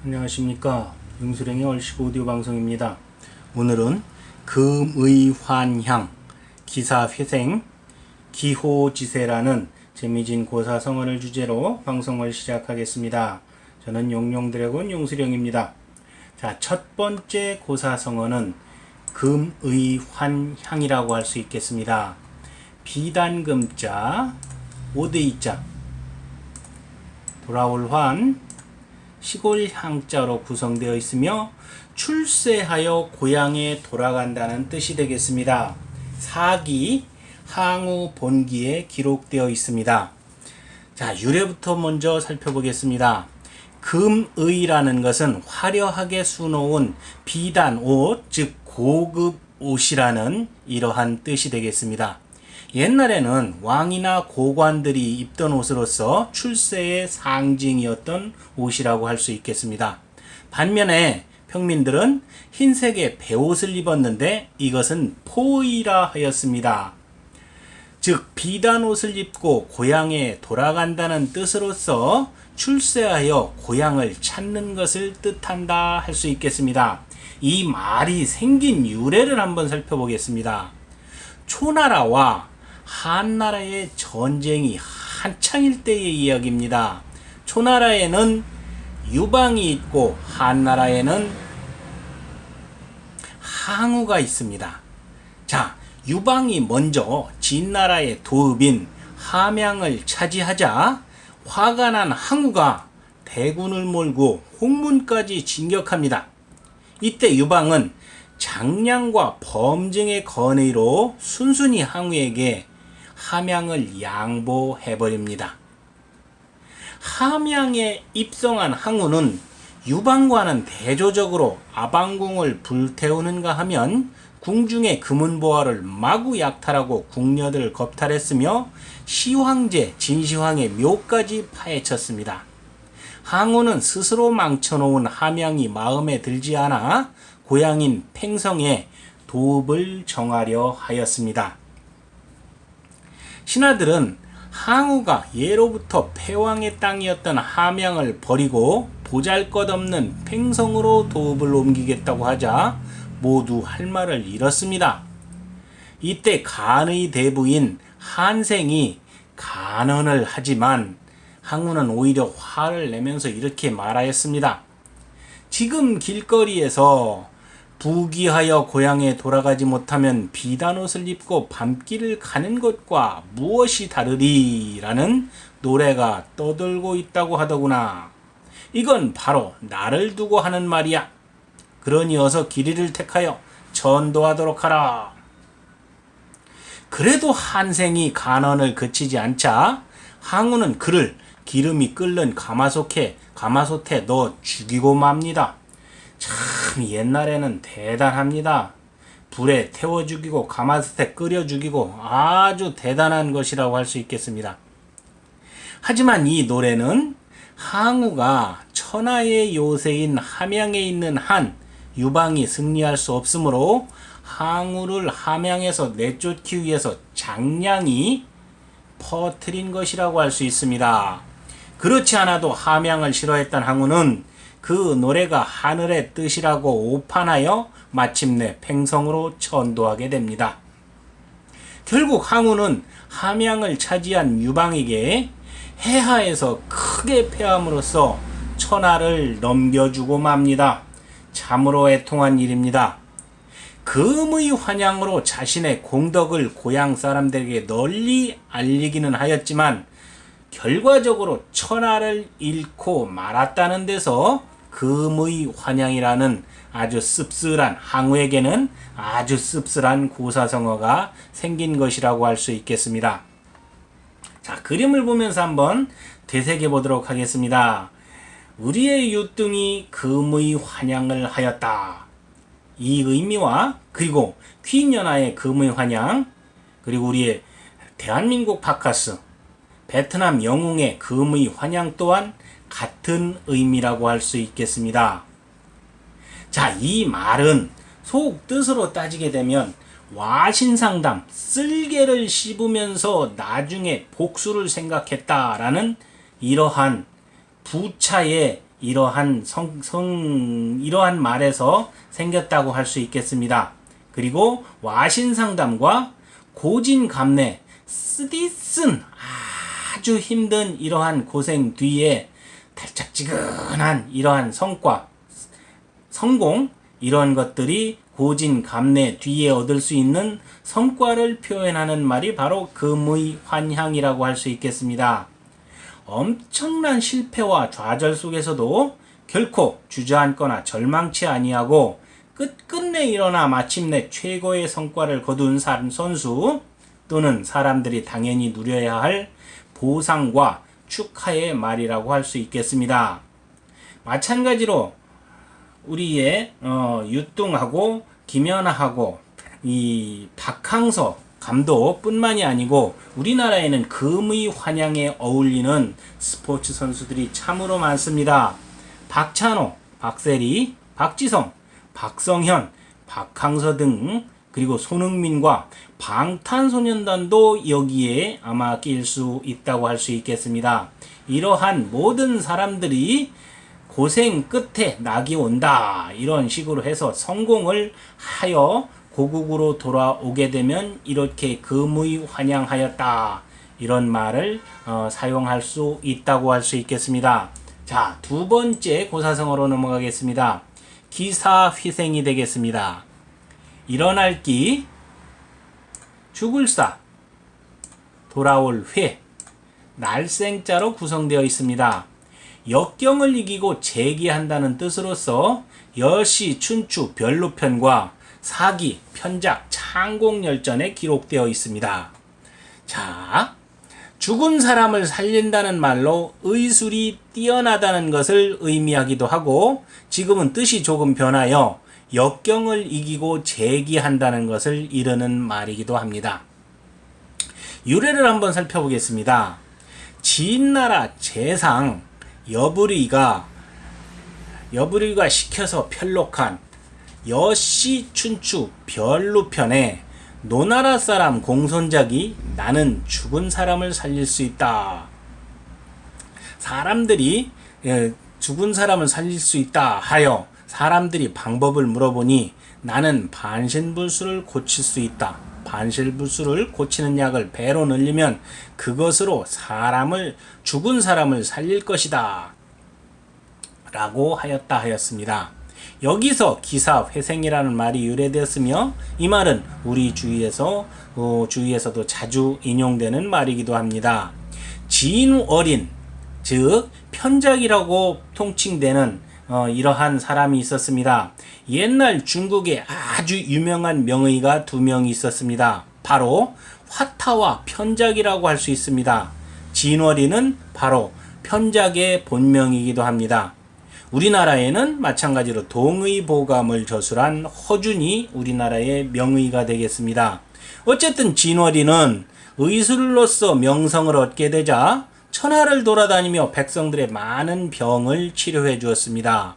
안녕하십니까. 용수령의 얼씨구 오디오 방송입니다. 오늘은 금의환향, 기사회생, 기호지세라는 재미진 고사성어를 주제로 방송을 시작하겠습니다. 저는 용용드래곤 용수령입니다. 자, 첫 번째 고사성어는 금의환향이라고 할 수 있겠습니다. 비단금자, 오대이자, 돌아올 환, 시골 향자로 구성되어 있으며 출세하여 고향에 돌아간다는 뜻이 되겠습니다. 사기, 항우 본기에 기록되어 있습니다. 자, 유래부터 먼저 살펴보겠습니다. 금의라는 것은 화려하게 수놓은 비단 옷, 즉 고급 옷이라는 이러한 뜻이 되겠습니다. 옛날에는 왕이나 고관들이 입던 옷으로서 출세의 상징이었던 옷이라고 할 수 있겠습니다. 반면에 평민들은 흰색의 베옷을 입었는데 이것은 포의라 하였습니다. 즉 비단 옷을 입고 고향에 돌아간다는 뜻으로서 출세하여 고향을 찾는 것을 뜻한다 할 수 있겠습니다. 이 말이 생긴 유래를 한번 살펴보겠습니다. 초나라와 한나라의 전쟁이 한창일 때의 이야기입니다. 초나라에는 유방이 있고 한나라에는 항우가 있습니다. 자, 유방이 먼저 진나라의 도읍인 함양을 차지하자 화가 난 항우가 대군을 몰고 홍문까지 진격합니다. 이때 유방은 장량과 범증의 건의로 순순히 항우에게 함양을 양보해버립니다. 함양에 입성한 항우는 유방과는 대조적으로 아방궁을 불태우는가 하면 궁중의 금은보화를 마구 약탈하고 궁녀들을 겁탈했으며 시황제 진시황의 묘까지 파헤쳤습니다. 항우는 스스로 망쳐놓은 함양이 마음에 들지 않아 고향인 팽성에 도읍을 정하려 하였습니다. 신하들은 항우가 예로부터 패왕의 땅이었던 함양을 버리고 보잘것없는 팽성으로 도읍을 옮기겠다고 하자 모두 할 말을 잃었습니다. 이때 간의 대부인 한생이 간언을 하지만 항우는 오히려 화를 내면서 이렇게 말하였습니다. 지금 길거리에서 부귀하여 고향에 돌아가지 못하면 비단옷을 입고 밤길을 가는 것과 무엇이 다르리라는 노래가 떠돌고 있다고 하더구나. 이건 바로 나를 두고 하는 말이야. 그러니 어서 길이를 택하여 전도하도록 하라. 그래도 한생이 간언을 그치지 않자 항우는 그를 기름이 끓는 가마솥에 넣어 죽이고 맙니다. 참 옛날에는 대단합니다. 불에 태워 죽이고 가마솥에 끓여 죽이고 아주 대단한 것이라고 할 수 있겠습니다. 하지만 이 노래는 항우가 천하의 요새인 함양에 있는 한 유방이 승리할 수 없으므로 항우를 함양에서 내쫓기 위해서 장량이 퍼뜨린 것이라고 할 수 있습니다. 그렇지 않아도 함양을 싫어했던 항우는 그 노래가 하늘의 뜻이라고 오판하여 마침내 팽성으로 천도하게 됩니다. 결국 항우는 함양을 차지한 유방에게 해하에서 크게 패함으로써 천하를 넘겨주고 맙니다. 참으로 애통한 일입니다. 금의 환향으로 자신의 공덕을 고향 사람들에게 널리 알리기는 하였지만 결과적으로 천하를 잃고 말았다는 데서 금의 환향이라는 아주 씁쓸한 항우에게는 아주 씁쓸한 고사성어가 생긴 것이라고 할 수 있겠습니다. 자, 그림을 보면서 한번 되새겨 보도록 하겠습니다. 우리의 유등이 금의 환향을 하였다. 이 의미와 그리고 퀸연하의 금의 환향, 그리고 우리의 대한민국 바카스, 베트남 영웅의 금의 환향 또한 같은 의미라고 할 수 있겠습니다. 자, 이 말은 속 뜻으로 따지게 되면 와신상담, 쓸개를 씹으면서 나중에 복수를 생각했다라는 이러한 부차의 이러한 이러한 말에서 생겼다고 할 수 있겠습니다. 그리고 와신상담과 고진감래, 쓰디쓴 아주 힘든 이러한 고생 뒤에 달짝지근한 이러한 성과, 성공, 이런 것들이 고진감래 뒤에 얻을 수 있는 성과를 표현하는 말이 바로 금의환향이라고 할 수 있겠습니다. 엄청난 실패와 좌절 속에서도 결코 주저앉거나 절망치 아니하고 끝끝내 일어나 마침내 최고의 성과를 거둔 선수, 또는 사람들이 당연히 누려야 할 보상과 축하의 말이라고 할 수 있겠습니다. 마찬가지로 우리의 유뚱하고 김연아하고 이 박항서 감독뿐만이 아니고 우리나라에는 금의환향에 어울리는 스포츠 선수들이 참으로 많습니다. 박찬호, 박세리, 박지성, 박성현, 박항서 등, 그리고 손흥민과 방탄소년단도 여기에 아마 낄 수 있다고 할 수 있겠습니다. 이러한 모든 사람들이 고생 끝에 낙이 온다, 이런 식으로 해서 성공을 하여 고국으로 돌아오게 되면 이렇게 금의환향하였다, 이런 말을 사용할 수 있다고 할 수 있겠습니다. 자, 두 번째 고사성어로 넘어가겠습니다. 기사휘생이 되겠습니다. 일어날 기, 죽을 사, 돌아올 회, 날생자로 구성되어 있습니다. 역경을 이기고 재기한다는 뜻으로서 여시, 춘추, 변로편과 사기, 편작, 창공열전에 기록되어 있습니다. 자, 죽은 사람을 살린다는 말로 의술이 뛰어나다는 것을 의미하기도 하고, 지금은 뜻이 조금 변하여 역경을 이기고 재기한다는 것을 이르는 말이기도 합니다. 유래를 한번 살펴보겠습니다. 진나라 재상 여부리가 시켜서 편록한 여시, 춘추, 변루편에 노나라 사람 공손작이 나는 죽은 사람을 살릴 수 있다, 사람들이 죽은 사람을 살릴 수 있다 하여 사람들이 방법을 물어보니 나는 반신불수를 고칠 수 있다, 반신불수를 고치는 약을 배로 늘리면 그것으로 죽은 사람을 살릴 것이다 라고 하였다 하였습니다. 여기서 기사회생이라는 말이 유래되었으며, 이 말은 우리 주위에서도 자주 인용되는 말이기도 합니다. 진어린, 즉 편작이라고 통칭되는 이러한 사람이 있었습니다. 옛날 중국에 아주 유명한 명의가 두 명이 있었습니다. 바로 화타와 편작이라고 할 수 있습니다. 진월이는 바로 편작의 본명이기도 합니다. 우리나라에는 마찬가지로 동의보감을 저술한 허준이 우리나라의 명의가 되겠습니다. 어쨌든 진월이는 의술로서 명성을 얻게 되자 천하를 돌아다니며 백성들의 많은 병을 치료해 주었습니다.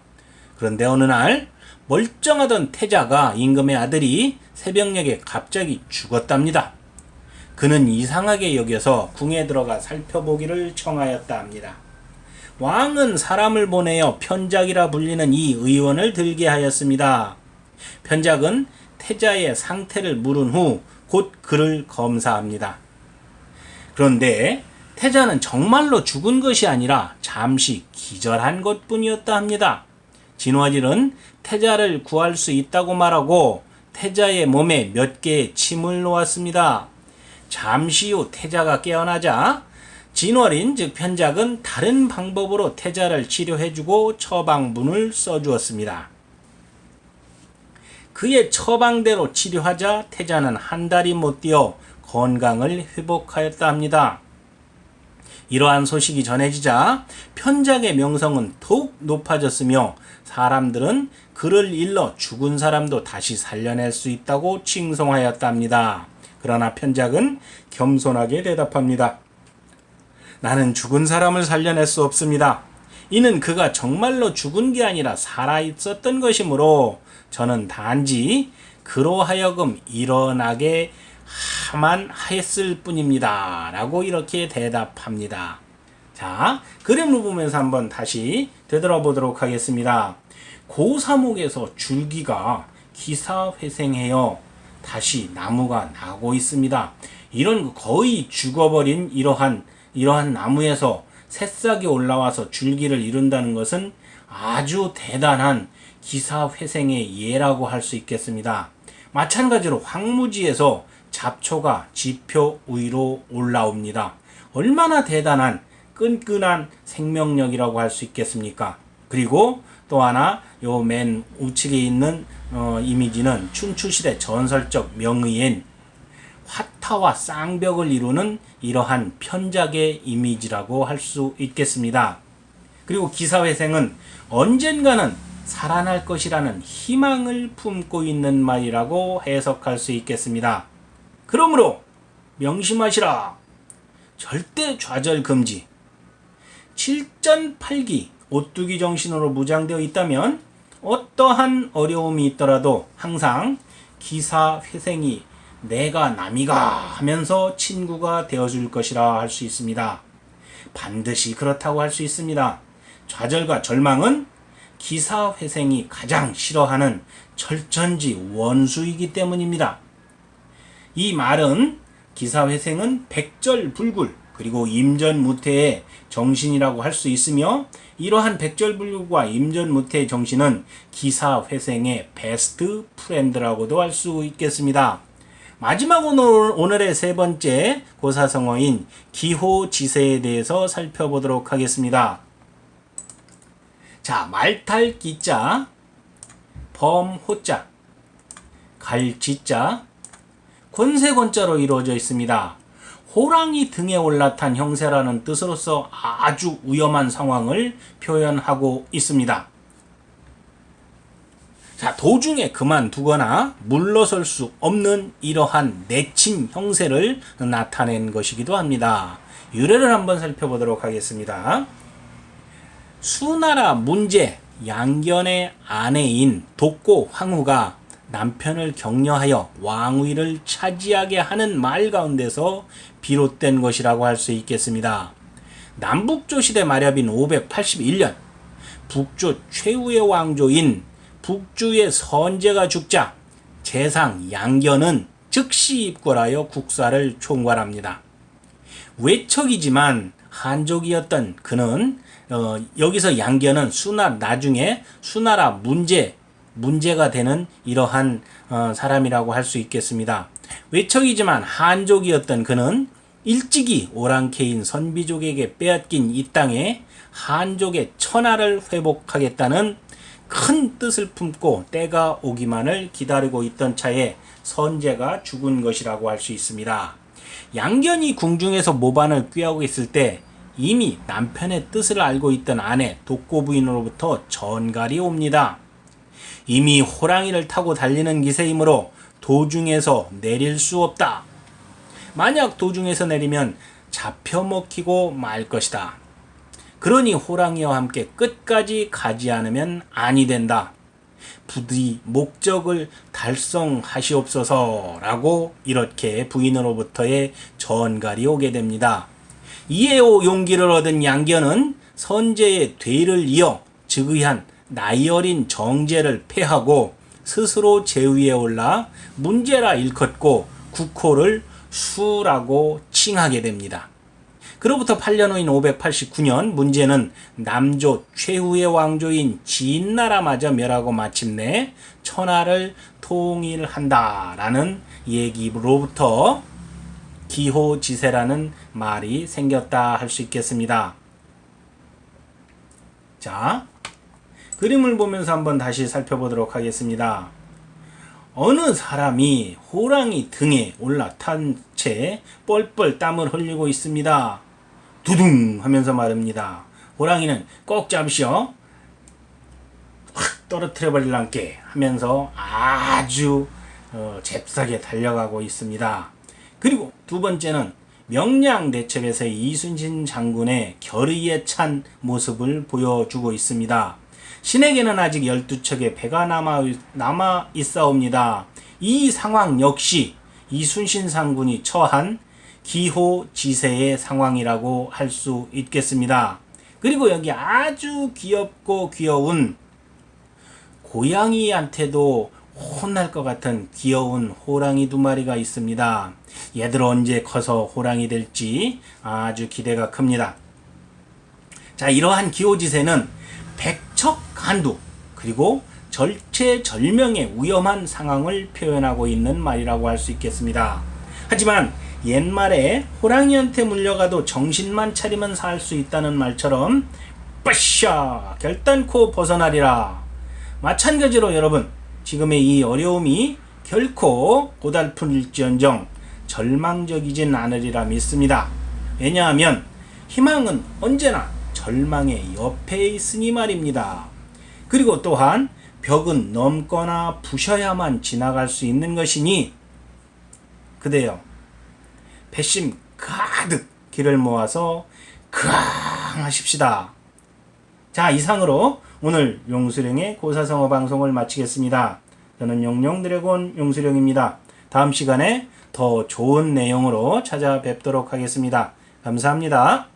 그런데 어느 날 멀쩡하던 태자가, 임금의 아들이 새벽녘에 갑자기 죽었답니다. 그는 이상하게 여겨서 궁에 들어가 살펴보기를 청하였다 합니다. 왕은 사람을 보내어 편작이라 불리는 이 의원을 들게 하였습니다. 편작은 태자의 상태를 물은 후 곧 그를 검사합니다. 그런데 태자는 정말로 죽은 것이 아니라 잠시 기절한 것뿐이었다 합니다. 진화질은 태자를 구할 수 있다고 말하고 태자의 몸에 몇 개의 침을 놓았습니다. 잠시 후 태자가 깨어나자 진월인 즉 편작은 다른 방법으로 태자를 치료해주고 처방문을 써주었습니다. 그의 처방대로 치료하자 태자는 한 달이 못 뛰어 건강을 회복하였다 합니다. 이러한 소식이 전해지자 편작의 명성은 더욱 높아졌으며 사람들은 그를 일러 죽은 사람도 다시 살려낼 수 있다고 칭송하였다 합니다. 그러나 편작은 겸손하게 대답합니다. 나는 죽은 사람을 살려낼 수 없습니다. 이는 그가 정말로 죽은 게 아니라 살아있었던 것이므로 저는 단지 그로 하여금 일어나게 하만 했을 뿐입니다 라고 이렇게 대답합니다. 자, 그림을 보면서 한번 다시 되돌아보도록 하겠습니다. 고사목에서 줄기가 기사회생해요. 다시 나무가 나고 있습니다. 이런 거의 죽어버린 이러한 나무에서 새싹이 올라와서 줄기를 이룬다는 것은 아주 대단한 기사회생의 예라고 할 수 있겠습니다. 마찬가지로 황무지에서 잡초가 지표 위로 올라옵니다. 얼마나 대단한 끈끈한 생명력이라고 할 수 있겠습니까? 그리고 또 하나 요 맨 우측에 있는 이미지는 춘추시대 전설적 명의인 화타와 쌍벽을 이루는 이러한 편작의 이미지라고 할 수 있겠습니다. 그리고 기사회생은 언젠가는 살아날 것이라는 희망을 품고 있는 말이라고 해석할 수 있겠습니다. 그러므로 명심하시라. 절대 좌절 금지. 7전8기 오뚜기 정신으로 무장되어 있다면 어떠한 어려움이 있더라도 항상 기사회생이 내가 남이가 하면서 친구가 되어줄 것이라 할 수 있습니다. 반드시 그렇다고 할 수 있습니다. 좌절과 절망은 기사회생이 가장 싫어하는 철천지 원수이기 때문입니다. 이 말은 기사회생은 백절불굴 그리고 임전무태의 정신이라고 할 수 있으며 이러한 백절불굴과 임전무태의 정신은 기사회생의 베스트 프렌드라고도 할 수 있겠습니다. 마지막으로 오늘의 세 번째 고사성어인 기호지세에 대해서 살펴보도록 하겠습니다. 자, 말탈 기자, 범호자, 갈지자, 권세권자로 이루어져 있습니다. 호랑이 등에 올라탄 형세라는 뜻으로서 아주 위험한 상황을 표현하고 있습니다. 자, 도중에 그만두거나 물러설 수 없는 이러한 내친 형세를 나타낸 것이기도 합니다. 유래를 한번 살펴보도록 하겠습니다. 수나라 문제 양견의 아내인 독고 황후가 남편을 격려하여 왕위를 차지하게 하는 말 가운데서 비롯된 것이라고 할 수 있겠습니다. 남북조 시대 말엽인 581년 북조 최후의 왕조인 북주의 선제가 죽자 재상 양견은 즉시 입궐하여 국사를 총괄합니다. 외척이지만 한족이었던 그는 여기서 양견은 나중에 수나라 문제가 되는 이러한 사람이라고 할 수 있겠습니다. 외척이지만 한족이었던 그는 일찍이 오랑캐인 선비족에게 빼앗긴 이 땅에 한족의 천하를 회복하겠다는 큰 뜻을 품고 때가 오기만을 기다리고 있던 차에 선제가 죽은 것이라고 할 수 있습니다. 양견이 궁중에서 모반을 꾀하고 있을 때 이미 남편의 뜻을 알고 있던 아내 독고 부인으로부터 전갈이 옵니다. 이미 호랑이를 타고 달리는 기세이므로 도중에서 내릴 수 없다. 만약 도중에서 내리면 잡혀먹히고 말 것이다. 그러니 호랑이와 함께 끝까지 가지 않으면 아니 된다. 부디 목적을 달성하시옵소서라고 이렇게 부인으로부터의 전갈이 오게 됩니다. 이에 용기를 얻은 양견은 선제의 뒤를 이어 즉위한 나이 어린 정제를 패하고 스스로 제위에 올라 문제라 일컫고 국호를 수라고 칭하게 됩니다. 그로부터 8년 후인 589년 문제는 남조 최후의 왕조인 진나라마저 멸하고 마침내 천하를 통일한다라는 얘기로부터 기호지세라는 말이 생겼다 할 수 있겠습니다. 자, 그림을 보면서 한번 다시 살펴보도록 하겠습니다. 어느 사람이 호랑이 등에 올라탄 채 뻘뻘 땀을 흘리고 있습니다. 두둥 하면서 말합니다. 호랑이는 꼭 잡으시오. 확 떨어뜨려 버릴란께 하면서 아주 잽싸게 달려가고 있습니다. 그리고 두 번째는 명량대첩에서의 이순신 장군의 결의에 찬 모습을 보여주고 있습니다. 신에게는 아직 12척의 배가 남아 있사옵니다. 이 상황 역시 이순신 장군이 처한 기호지세의 상황이라고 할 수 있겠습니다. 그리고 여기 아주 귀엽고 귀여운 고양이한테도 혼날 것 같은 귀여운 호랑이 두 마리가 있습니다. 얘들 언제 커서 호랑이 될지 아주 기대가 큽니다. 자, 이러한 기호지세는 백척간두 그리고 절체절명의 위험한 상황을 표현하고 있는 말이라고 할 수 있겠습니다. 하지만 옛말에 호랑이한테 물려가도 정신만 차리면 살 수 있다는 말처럼 빠샤 결단코 벗어나리라. 마찬가지로 여러분, 지금의 이 어려움이 결코 고달플지언정 절망적이진 않으리라 믿습니다. 왜냐하면 희망은 언제나 절망의 옆에 있으니 말입니다. 그리고 또한 벽은 넘거나 부셔야만 지나갈 수 있는 것이니 그대여 배심 가득 길을 모아서 강하십시다. 자, 이상으로 오늘 용수령의 고사성어 방송을 마치겠습니다. 저는 용룡드래곤 용수령입니다. 다음 시간에 더 좋은 내용으로 찾아뵙도록 하겠습니다. 감사합니다.